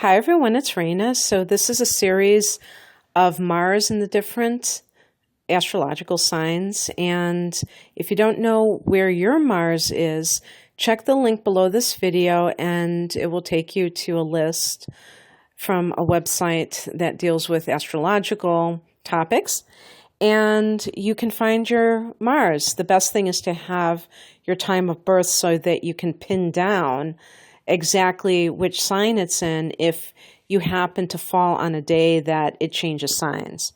Hi everyone, it's Raina. So this is a series of Mars and the different astrological signs. And if you don't know where your Mars is, check the link below this video and it will take you to a list from a website that deals with astrological topics. And you can find your Mars. The best thing is to have your time of birth so that you can pin down exactly which sign it's in if you happen to fall on a day that it changes signs.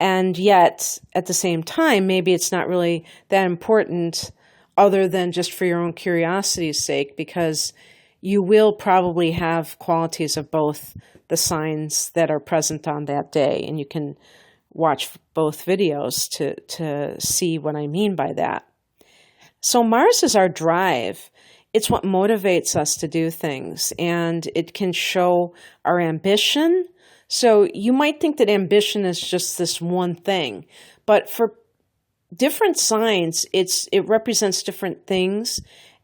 And yet, at the same time, maybe it's not really that important other than just for your own curiosity's sake, because you will probably have qualities of both the signs that are present on that day. And you can watch both videos to see what I mean by that. So Mars is our drive. It's what motivates us to do things, and it can show our ambition. So you might think that ambition is just this one thing, but for different signs, it represents different things,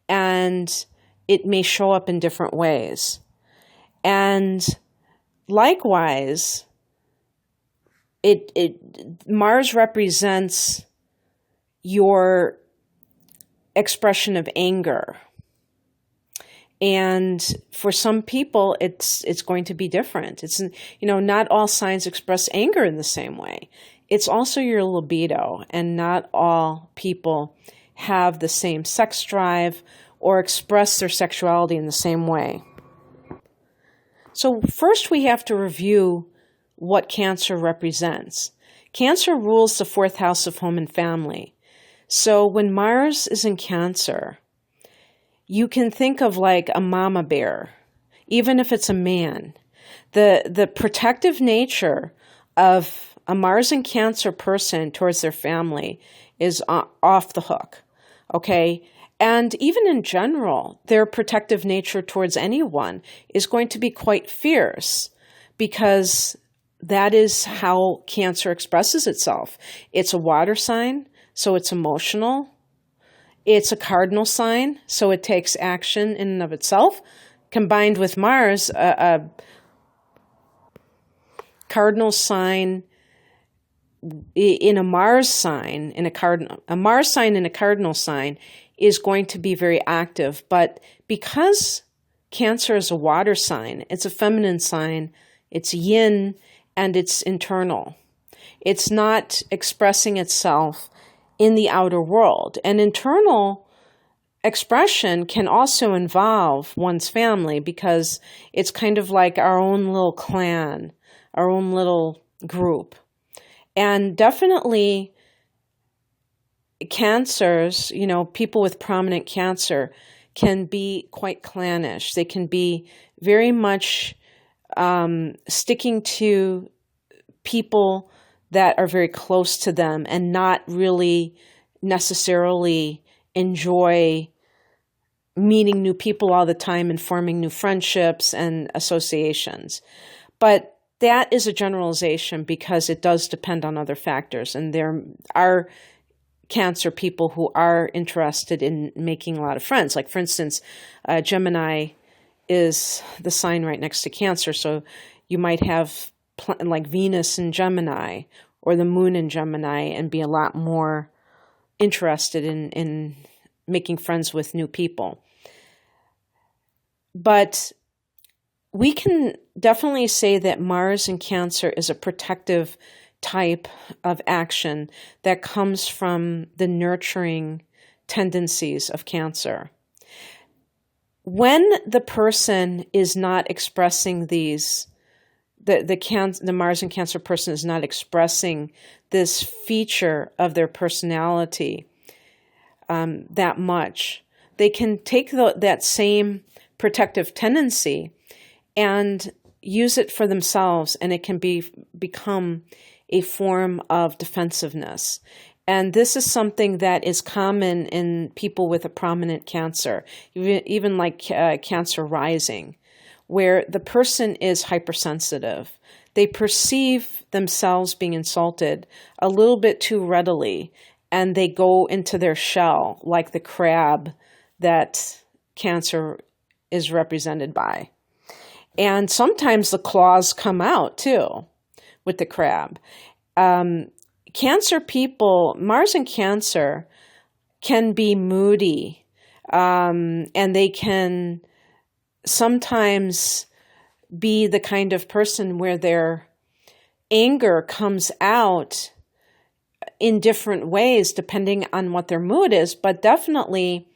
and it may show up in different ways. And likewise, Mars represents your expression of anger. And for some people, it's going to be different. Not all signs express anger in the same way. It's also your libido, and not all people have the same sex drive or express their sexuality in the same way. So first we have to review what Cancer represents. Cancer rules the fourth house of home and family. So when Mars is in Cancer, you can think of like a mama bear, even if it's a man. The protective nature of a Mars in Cancer person towards their family is off the hook, okay? And even in general, their protective nature towards anyone is going to be quite fierce, because that is how Cancer expresses itself. It's a water sign, so it's emotional. It's a cardinal sign, so it takes action in and of itself. Combined with Mars, a cardinal sign in a Mars sign, a Mars sign in a cardinal sign is going to be very active. But because Cancer is a water sign, it's a feminine sign, it's yin, and it's internal. It's not expressing itself in the outer world. And internal expression can also involve one's family, because it's kind of like our own little clan, our own little group. And definitely Cancers, people with prominent Cancer can be quite clannish. They can be very much sticking to people that are very close to them and not really necessarily enjoy meeting new people all the time and forming new friendships and associations. But that is a generalization, because it does depend on other factors. And there are Cancer people who are interested in making a lot of friends. Like, for instance, Gemini is the sign right next to Cancer. So you might have like Venus in Gemini or the moon in Gemini and be a lot more interested in making friends with new people. But we can definitely say that Mars in Cancer is a protective type of action that comes from the nurturing tendencies of Cancer. When the person is not expressing these, the Mars in Cancer person is not expressing this feature of their personality that much, they can take that same protective tendency and use it for themselves, and it can become a form of defensiveness. And this is something that is common in people with a prominent Cancer, even like Cancer rising, where the person is hypersensitive. They perceive themselves being insulted a little bit too readily, and they go into their shell like the crab that Cancer is represented by. And sometimes the claws come out too with the crab. Cancer people, Mars in Cancer, can be moody, and they can sometimes be the kind of person where their anger comes out in different ways depending on what their mood is. But definitely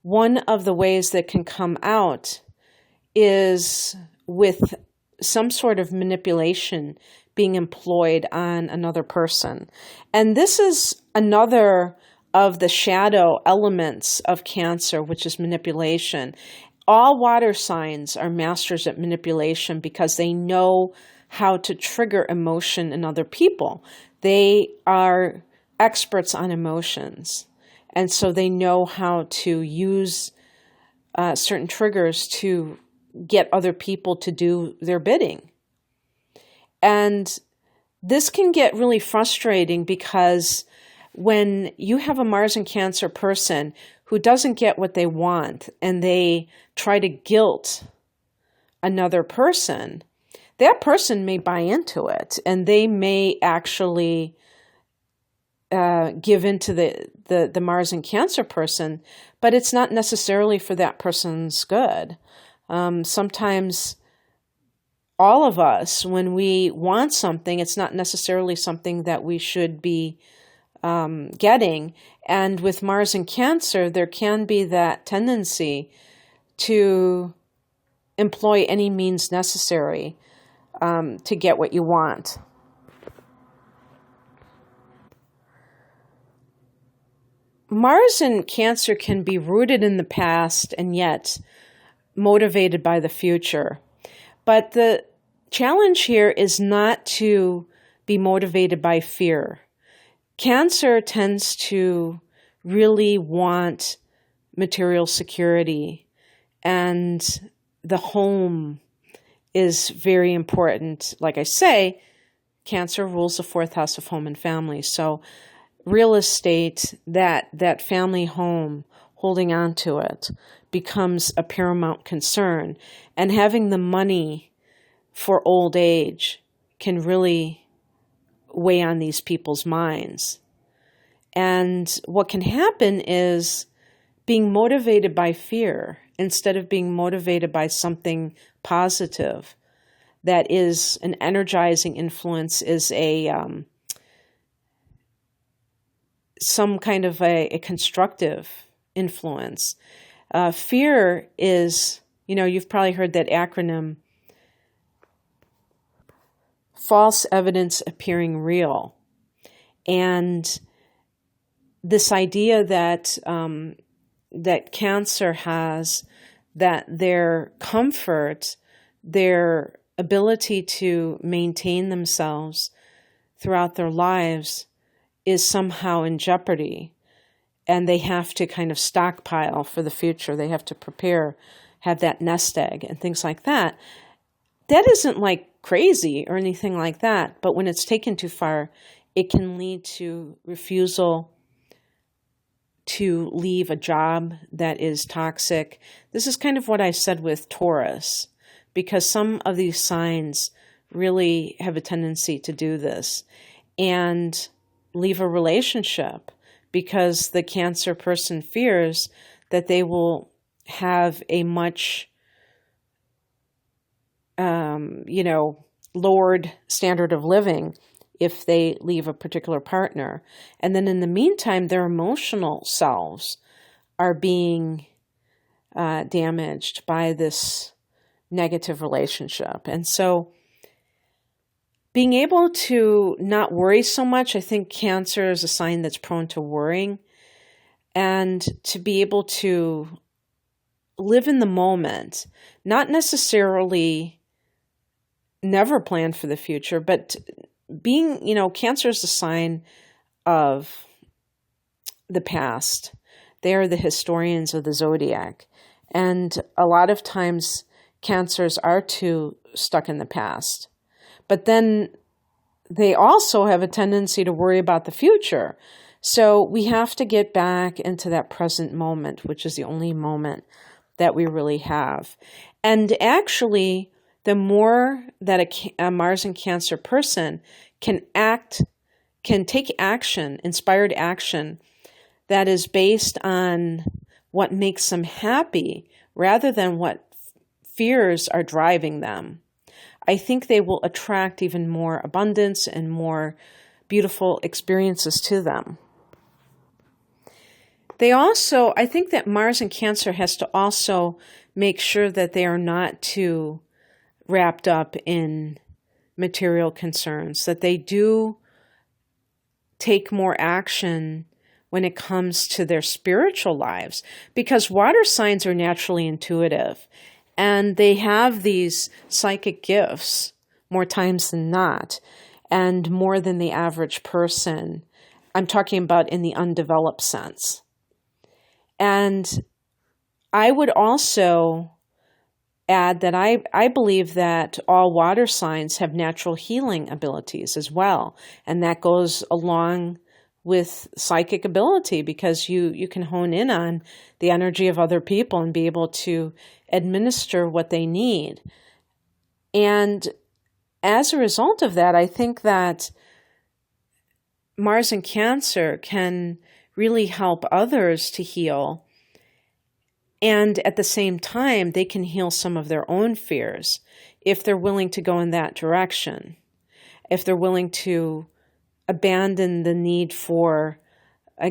one of the ways that can come out is with some sort of manipulation being employed on another person. And this is another of the shadow elements of Cancer, which is manipulation. All water signs are masters at manipulation because they know how to trigger emotion in other people. They are experts on emotions. And so they know how to use certain triggers to get other people to do their bidding. And this can get really frustrating because when you have a Mars in Cancer person who doesn't get what they want and they try to guilt another person, that person may buy into it and they may actually give into the Mars in Cancer person, but it's not necessarily for that person's good. Sometimes all of us, when we want something, it's not necessarily something that we should be getting. And with Mars in Cancer, there can be that tendency to employ any means necessary to get what you want. Mars in Cancer can be rooted in the past and yet motivated by the future. But the challenge here is not to be motivated by fear. Cancer tends to really want material security, and the home is very important. Like I say, Cancer rules the fourth house of home and family. So real estate, that family home, holding on to it, becomes a paramount concern. And having the money for old age can really weigh on these people's minds. And what can happen is being motivated by fear instead of being motivated by something positive that is an energizing influence, is some kind of a constructive influence. Fear is, you've probably heard that acronym, false evidence appearing real. And this idea that that Cancer has, that their comfort, their ability to maintain themselves throughout their lives is somehow in jeopardy. And they have to kind of stockpile for the future. They have to prepare, have that nest egg and things like that. That isn't like crazy or anything like that. But when it's taken too far, it can lead to refusal to leave a job that is toxic. This is kind of what I said with Taurus, because some of these signs really have a tendency to do this and leave a relationship because the Cancer person fears that they will have a much, lowered standard of living if they leave a particular partner. And then in the meantime, their emotional selves are being damaged by this negative relationship. And so being able to not worry so much, I think Cancer is a sign that's prone to worrying, and to be able to live in the moment, not necessarily never plan for the future, but being, Cancer is a sign of the past. They are the historians of the zodiac. And a lot of times Cancers are too stuck in the past. But then they also have a tendency to worry about the future. So we have to get back into that present moment, which is the only moment that we really have. And actually, the more that a Mars in Cancer person can take action, inspired action, that is based on what makes them happy rather than what fears are driving them, I think they will attract even more abundance and more beautiful experiences to them. I think that Mars in Cancer has to also make sure that they are not too wrapped up in material concerns, that they do take more action when it comes to their spiritual lives, because water signs are naturally intuitive and they have these psychic gifts more times than not, and more than the average person. I'm talking about in the undeveloped sense. And I would also add that I believe that all water signs have natural healing abilities as well. And that goes along with psychic ability, because you can hone in on the energy of other people and be able to administer what they need. And as a result of that, I think that Mars in Cancer can really help others to heal. And at the same time, they can heal some of their own fears if they're willing to go in that direction, if they're willing to abandon the need for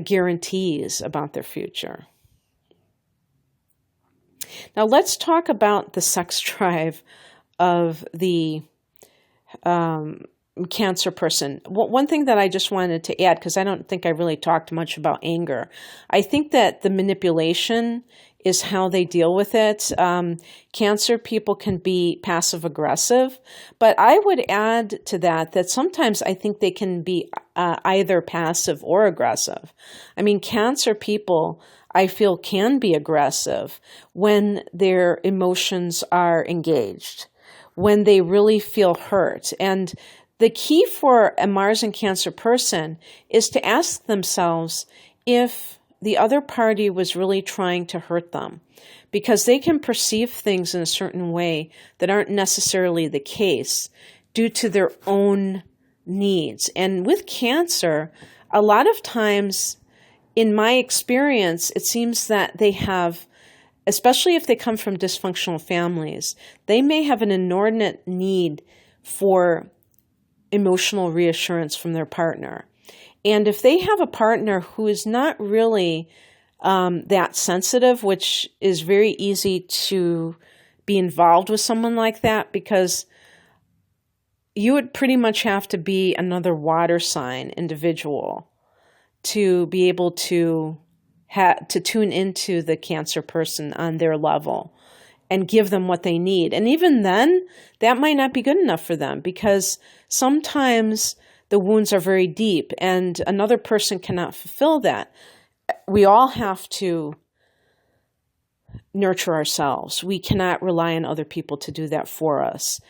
guarantees about their future. Now let's talk about the sex drive of the Cancer person. One thing that I just wanted to add, because I don't think I really talked much about anger. I think that the manipulation is how they deal with it. Cancer people can be passive aggressive, but I would add to that sometimes I think they can be either passive or aggressive. I mean, Cancer people, I feel, can be aggressive when their emotions are engaged, when they really feel hurt. And the key for a Mars in Cancer person is to ask themselves if the other party was really trying to hurt them, because they can perceive things in a certain way that aren't necessarily the case due to their own needs. And with Cancer, a lot of times, in my experience, it seems that they have, especially if they come from dysfunctional families, they may have an inordinate need for emotional reassurance from their partner. And if they have a partner who is not really that sensitive, which is very easy to be involved with someone like that, because you would pretty much have to be another water sign individual to be able to tune into the Cancer person on their level and give them what they need. And even then, that might not be good enough for them, because sometimes the wounds are very deep and another person cannot fulfill that. We all have to nurture ourselves. We cannot rely on other people to do that for us,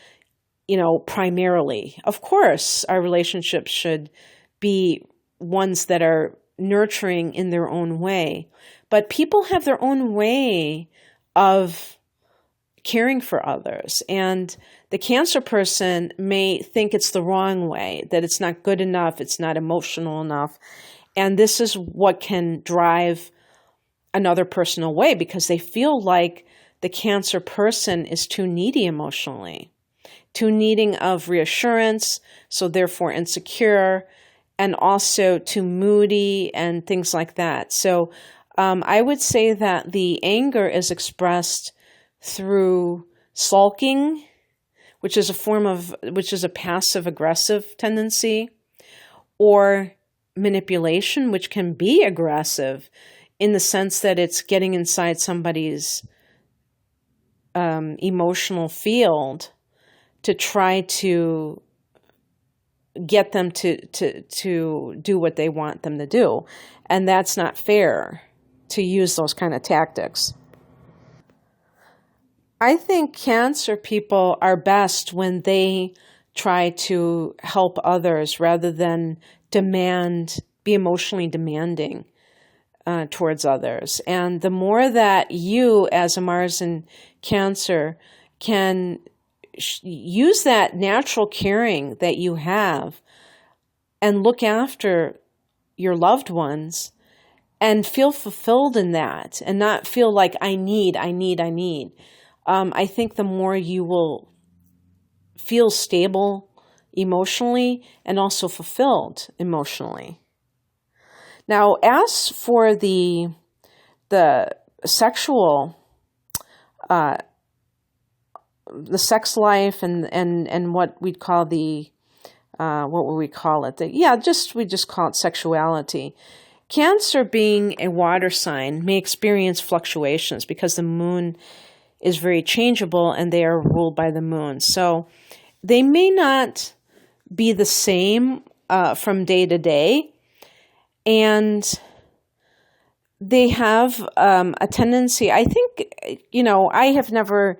primarily. Of course, our relationships should be ones that are nurturing in their own way, but people have their own way of caring for others. And the Cancer person may think it's the wrong way, that it's not good enough, it's not emotional enough. And this is what can drive another person away, because they feel like the Cancer person is too needy emotionally, too needing of reassurance, so therefore insecure, and also too moody and things like that. So I would say that the anger is expressed through sulking, which is a passive aggressive tendency, or manipulation, which can be aggressive in the sense that it's getting inside somebody's emotional field to try to get them to do what they want them to do. And that's not fair to use those kind of tactics. I think Cancer people are best when they try to help others rather than be emotionally demanding towards others. And the more that you, as a Mars in Cancer, can use that natural caring that you have and look after your loved ones and feel fulfilled in that and not feel like I need. I think the more you will feel stable emotionally and also fulfilled emotionally. Now, as for the sexual, the sex life and what we'd call what would we call it? We just call it sexuality. Cancer, being a water sign, may experience fluctuations because the moon is very changeable and they are ruled by the moon. So they may not be the same from day to day, and they have a tendency, I think, I have never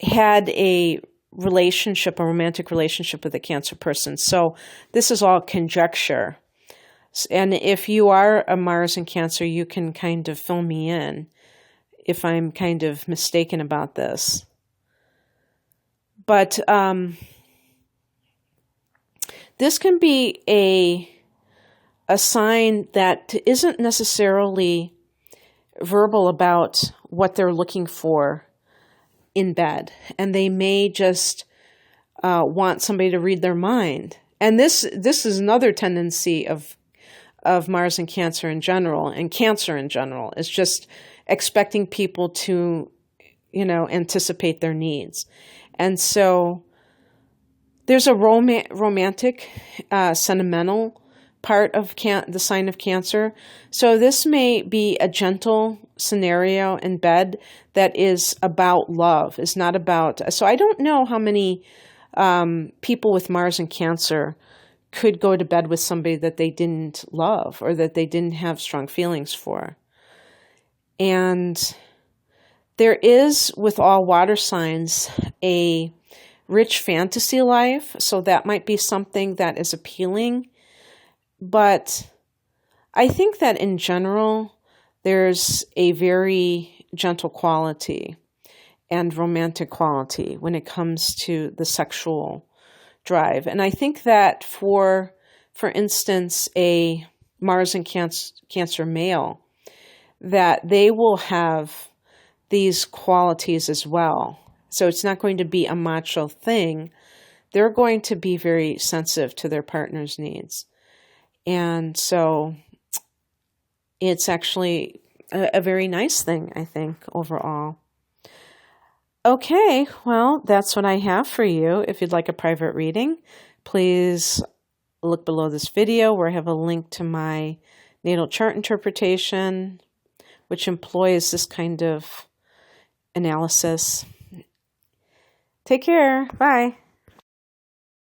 had a romantic relationship with a Cancer person, so this is all conjecture. And if you are a Mars in Cancer, you can kind of fill me in if I'm kind of mistaken about this. But this can be a sign that isn't necessarily verbal about what they're looking for in bed, and they may just want somebody to read their mind. And this is another tendency of Mars and Cancer in general, and Cancer in general, is just expecting people to, anticipate their needs. And so there's a romantic, sentimental part of the sign of Cancer. So this may be a gentle scenario in bed that is about love, is not about... So I don't know how many people with Mars and Cancer could go to bed with somebody that they didn't love or that they didn't have strong feelings for. And there is, with all water signs, a rich fantasy life, so that might be something that is appealing. But I think that in general, there's a very gentle quality and romantic quality when it comes to the sexual drive. And I think that for instance, a Mars and Cancer male, that they will have these qualities as well. So it's not going to be a macho thing. They're going to be very sensitive to their partner's needs. And so it's actually a very nice thing, I think, overall. Okay, well, that's what I have for you. If you'd like a private reading, please look below this video where I have a link to my natal chart interpretation, which employs this kind of analysis. Take care. Bye.